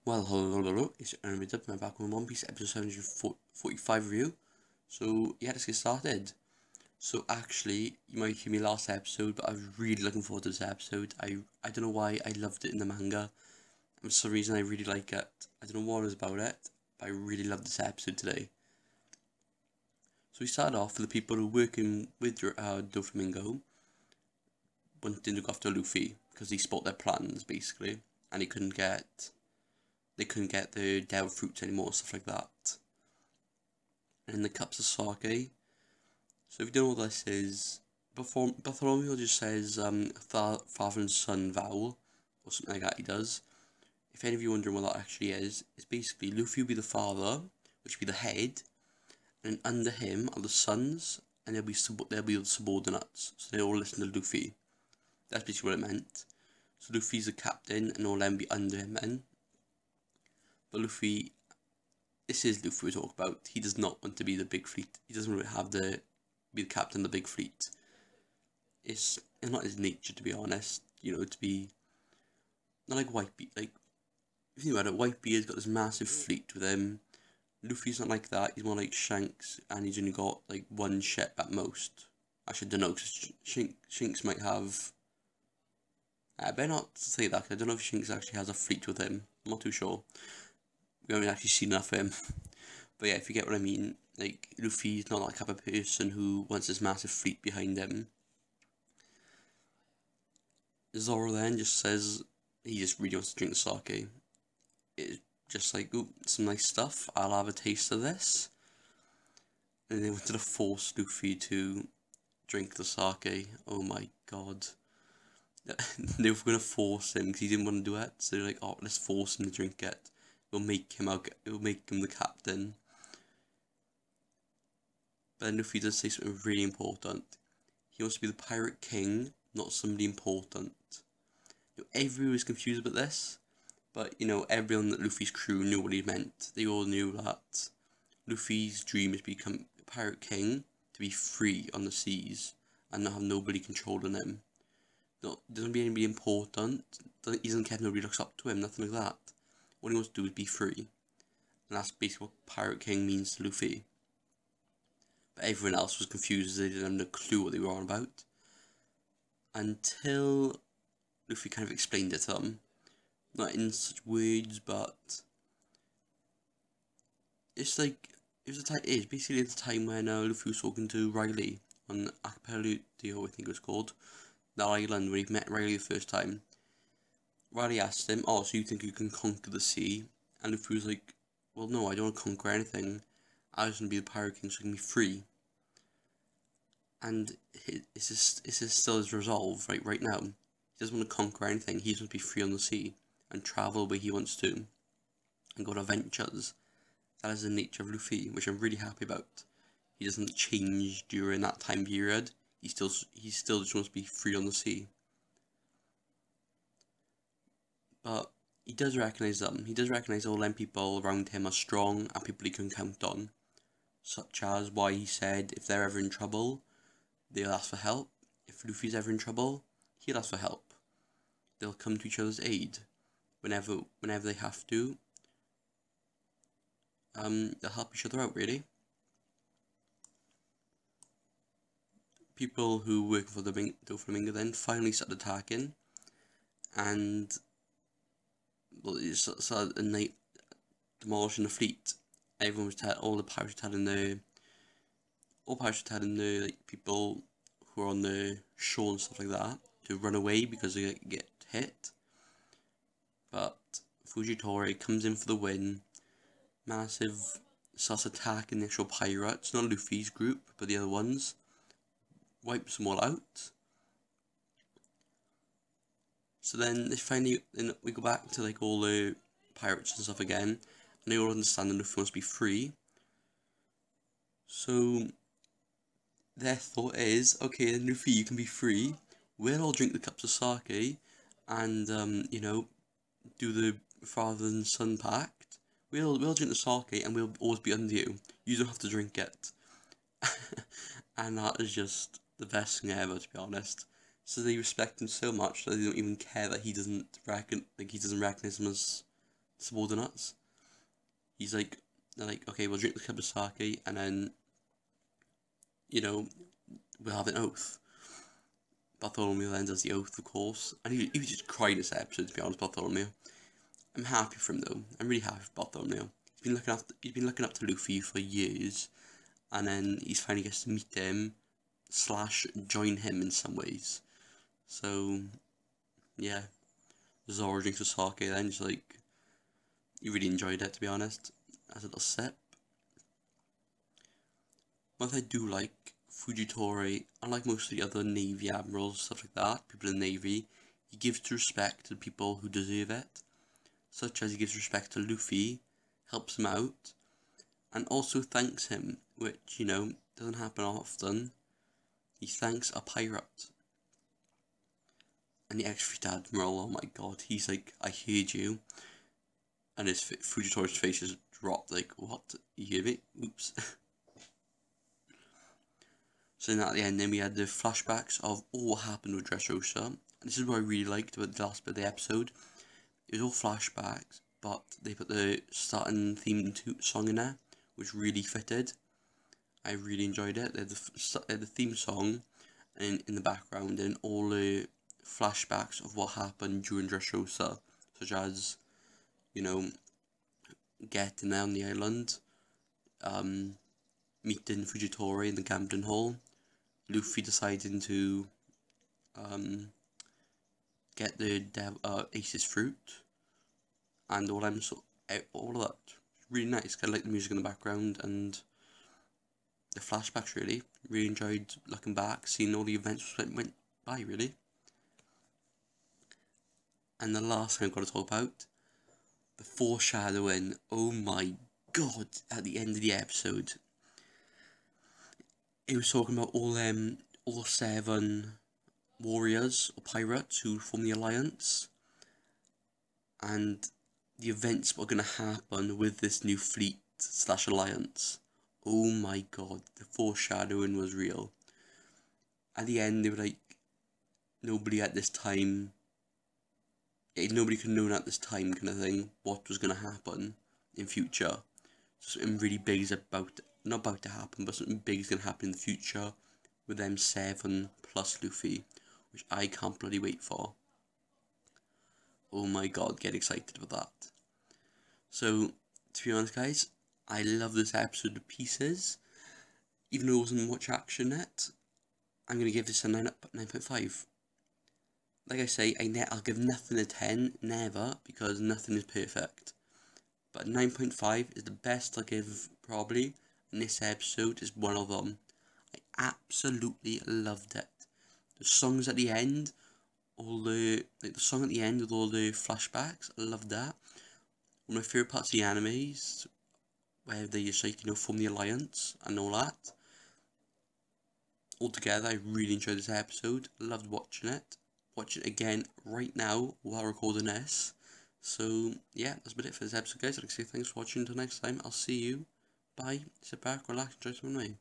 Well, hello, it's Ermid up, and I'm back with One Piece episode 745 review. So, yeah, let's get started. So, actually, you might hear me last episode, but I was really looking forward to this episode. I don't know why I loved it in the manga, and for some reason I really like it. I don't know what it was about it, but I really loved this episode today. So, we start off with the people who are working with Doflamingo wanting to go after Luffy, because he spoiled their plans, basically, and they couldn't get the devil fruits anymore, stuff like that. And the cups of sake. So if you don't know what this is, Bartholomew just says father and son vow, or something like that he does. If any of you are wondering what that actually is, it's basically Luffy will be the father, which will be the head, and under him are the sons, and they'll be the subordinates, so they all listen to Luffy. That's basically what it meant. So Luffy's the captain, and all them be under him then. But Luffy, this is Luffy we talk about. He does not want to be the big fleet. He doesn't really have be the captain of the big fleet. It's not his nature, to be honest. You know, to be not like Whitebeard. Like, if you think about it, Whitebeard's got this massive fleet with him. Luffy's not like that. He's more like Shanks, and he's only got like one ship at most. Actually, I don't know, because Shanks might have. I better not say that, because I don't know if Shanks actually has a fleet with him. I'm not too sure. We haven't actually seen enough of him. But yeah, if you get what I mean, like, Luffy's not that type of person who wants this massive fleet behind him. Zoro then just says he just really wants to drink the sake. It's just like, ooh, some nice stuff, I'll have a taste of this. And they wanted to force Luffy to drink the sake. Oh my god. They were going to force him because he didn't want to do it. So they're like, oh, let's force him to drink it. It'll make him the captain. But then Luffy does say something really important. He wants to be the pirate king, not somebody important. You know, everyone was confused about this, but you know, everyone at Luffy's crew knew what he meant. They all knew that Luffy's dream is to become a pirate king, to be free on the seas, and not have nobody controlling him. Doesn't be anybody important, he doesn't care if nobody looks up to him, nothing like that. All he wants to do is be free. And that's basically what Pirate King means to Luffy. But everyone else was confused as they didn't have a clue what they were on about. Until Luffy kind of explained it to them. Not in such words, but it's like, it's basically the time when Luffy was talking to Riley on Archipelago, I think it was called. That island where he met Riley the first time. Riley asked him, oh, so you think you can conquer the sea? And Luffy was like, well, no, I don't want to conquer anything. I just want to be the Pirate King so I can be free. And it's just still his resolve right now. He doesn't want to conquer anything. He just wants to be free on the sea and travel where he wants to and go on adventures. That is the nature of Luffy, which I'm really happy about. He doesn't change during that time period. He still just wants to be free on the sea. But he does recognise them. He does recognise all them people around him are strong and people he can count on. Such as why he said if they're ever in trouble, they'll ask for help. If Luffy's ever in trouble, he'll ask for help. They'll come to each other's aid whenever they have to. They'll help each other out, really. People who work for the Doflamingo then finally started attacking, and well, it started at night demolishing the fleet. Everyone was all the pirates were telling the like people who are on the shore and stuff like that to run away because they get hit. But Fujitora comes in for the win. Massive starts attacking the actual pirates, not Luffy's group, but the other ones. Wipes them all out. So then we go back to like all the pirates and stuff again, and they all understand that Luffy wants to be free. So their thought is, okay, then Luffy, you can be free. We'll all drink the cups of sake, and you know, do the father and son pact. We'll drink the sake, and we'll always be under you. You don't have to drink it. And that is just the best thing ever, to be honest. So they respect him so much that they don't even care that he doesn't recognize him as subordinates. He's like, they're like, okay, we'll drink the cup of sake, and then, you know, we'll have an oath. Bartholomew then does the oath, of course, and he was just crying this episode, to be honest, Bartholomew. I'm happy for him though. I'm really happy for Bartholomew. He's been looking up to Luffy for years, and then he's finally gets to meet him / join him in some ways. So yeah, Zoro drinks the sake then, just like, he really enjoyed it, to be honest, as a little sip. One thing I do like, Fujitori, unlike most of the other Navy admirals, stuff like that, people in the Navy, he gives respect to the people who deserve it, such as he gives respect to Luffy, helps him out, and also thanks him, which, you know, doesn't happen often. He thanks a pirate. And the ex-fleet admiral, oh my god, he's like, I heard you. And Fujitori's face is dropped, like, what? You hear me? Oops. So then at the end, then we had the flashbacks of all what happened with Dressrosa. And this is what I really liked about the last bit of the episode. It was all flashbacks, but they put the starting theme song in there, which really fitted. I really enjoyed it. They had the theme song in the background, and all the flashbacks of what happened during Dressrosa, such as, you know, getting there on the island, meeting Fujitori in the gambling hall, Luffy deciding to get the Ace's fruit, and all of that. Really nice. I like the music in the background and the flashbacks. Really enjoyed looking back, seeing all the events that went by. Really. And the last thing I've got to talk about, the foreshadowing. Oh my god! At the end of the episode, it was talking about all 7 warriors or pirates who form the alliance, and the events that were going to happen with this new fleet / alliance. Oh my god, the foreshadowing was real. At the end, they were like, nobody could have known at this time, kind of thing, what was going to happen in future. Something really big is not about to happen, but something big is going to happen in the future with them 7 plus Luffy, which I can't bloody wait for. Oh my god, get excited with that. So, to be honest guys, I love this episode to pieces. Even though there wasn't much action in it, I'm going to give this a 9.5. Like I say, I'll give nothing a 10, never, because nothing is perfect. But 9.5 is the best I'll give, probably, and this episode is one of them. I absolutely loved it. The songs at the end, the song at the end with all the flashbacks, I loved that. One of my favourite parts of the animes, where they just like, you know, form the alliance and all that. Altogether, I really enjoyed this episode. Loved watching it. Watch it again right now while recording this. So yeah, that's about it for this episode, guys. I'd like to say thanks for watching. Until next time, I'll see you. Bye. Sit back, relax, enjoy some of me.